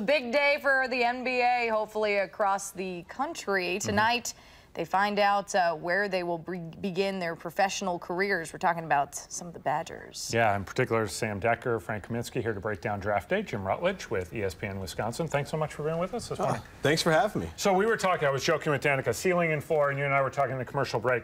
Big day for the NBA, hopefully across the country. Tonight, they find out where they will begin their professional careers. We're talking about some of the Badgers. Yeah, in particular, Sam Dekker, Frank Kaminsky here to break down draft day. Jim Rutledge with ESPN Wisconsin. Thanks so much for being with us this morning. Thanks for having me. So we were talking, I was joking with Danica, ceiling and floor, and you and I were talking in the commercial break.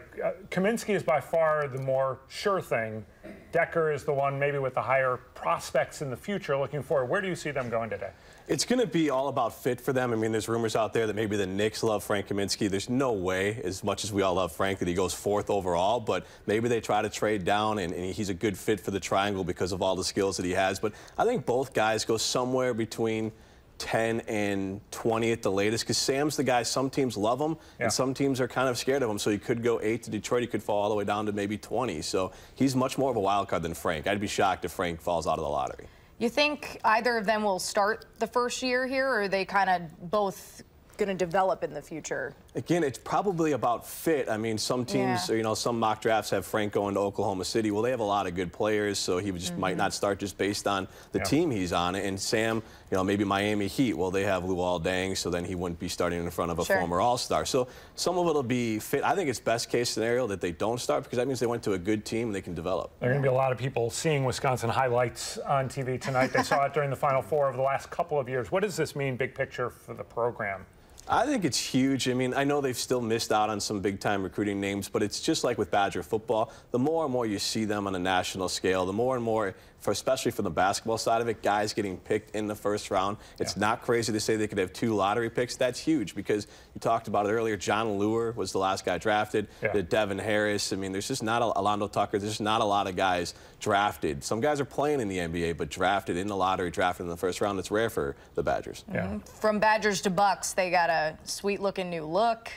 Kaminsky is by far the more sure thing. Dekker is the one maybe with the higher prospects in the future looking forward. Where do you see them going today? It's going to be all about fit for them. I mean, there's rumors out there that maybe the Knicks love Frank Kaminsky. There's no way, as much as we all love Frank, that he goes 4th overall, but maybe they try to trade down, and he's a good fit for the triangle because of all the skills that he has. But I think both guys go somewhere between 10 and 20 at the latest, because Sam's the guy, some teams love him, and some teams are kind of scared of him. So he could go 8 to Detroit, he could fall all the way down to maybe 20. So he's much more of a wild card than Frank. I'd be shocked if Frank falls out of the lottery. You think either of them will start the first year here, or are they kind of both going to develop in the future? Again, it's probably about fit. I mean, some teams, you know, some mock drafts have Frank going to Oklahoma City. Well, they have a lot of good players, so he just might not start just based on the team he's on. And Sam, you know, maybe Miami Heat, well, they have Luol Deng, so then he wouldn't be starting in front of a former All-Star. So some of it will be fit. I think it's best case scenario that they don't start, because that means they went to a good team and they can develop. There are going to be a lot of people seeing Wisconsin highlights on TV tonight. They saw it during the Final Four over the last couple of years. What does this mean, big picture, for the program? I think it's huge. I mean, I know they've still missed out on some big-time recruiting names, but it's just like with Badger football. The more and more you see them on a national scale, the more and more, especially for the basketball side of it, guys getting picked in the first round. It's not crazy to say they could have 2 lottery picks. That's huge, because you talked about it earlier. John Lure was the last guy drafted. Devin Harris. I mean, there's just not Alondo Tucker. There's just not a lot of guys drafted. Some guys are playing in the NBA, but drafted in the lottery, drafted in the first round. It's rare for the Badgers. From Badgers to Bucks, they got a sweet-looking new look.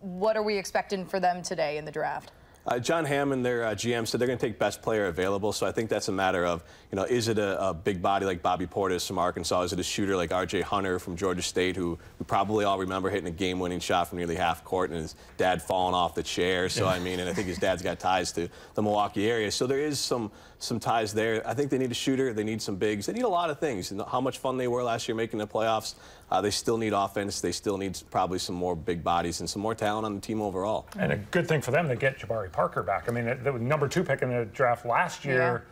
What are we expecting for them today in the draft? John Hammond, their GM, said they're going to take best player available. So I think that's a matter of, you know, is it a big body like Bobby Portis from Arkansas? Is it a shooter like R.J. Hunter from Georgia State, who we probably all remember hitting a game-winning shot from nearly half court and his dad falling off the chair? So, I mean, and I think his dad's got ties to the Milwaukee area. So there is some ties there. I think they need a shooter. They need some bigs. They need a lot of things. And how much fun they were last year making the playoffs. They still need offense. They still need probably some more big bodies and some more talent on the team overall. And a good thing for them, they get Jabari Parker back. I mean, the #2 pick in the draft last year,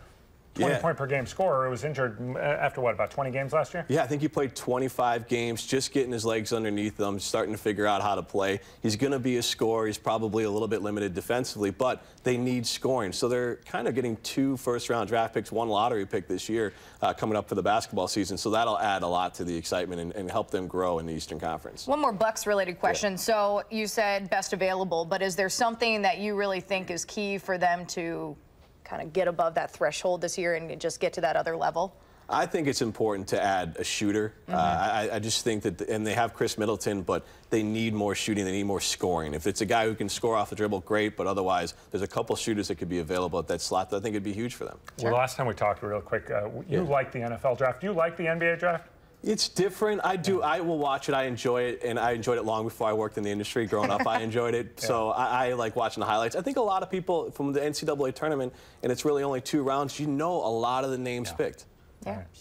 20-point-per-game scorer. It was injured after, what, about 20 games last year? Yeah, I think he played 25 games, just getting his legs underneath him, starting to figure out how to play. He's going to be a scorer. He's probably a little bit limited defensively, but they need scoring. So they're kind of getting 2 first-round draft picks, 1 lottery pick this year coming up for the basketball season. So that'll add a lot to the excitement and help them grow in the Eastern Conference. One more Bucks-related question. So you said best available, but is there something that you really think is key for them to kind of get above that threshold this year and just get to that other level? I think it's important to add a shooter. I just think that, and they have Chris Middleton, but they need more shooting. They need more scoring. If it's a guy who can score off the dribble, great, but otherwise, there's a couple shooters that could be available at that slot that I think would be huge for them. Well, last time we talked, real quick, you like the NFL draft. Do you like the NBA draft? It's different. I do. I will watch it. I enjoy it, and I enjoyed it long before I worked in the industry. Growing up, I enjoyed it. So I like watching the highlights. I think a lot of people from the NCAA tournament, and it's really only 2 rounds, you know a lot of the names picked.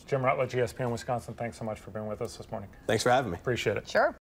Jim Rutledge, ESPN Wisconsin, thanks so much for being with us this morning. Thanks for having me. Appreciate it. Sure.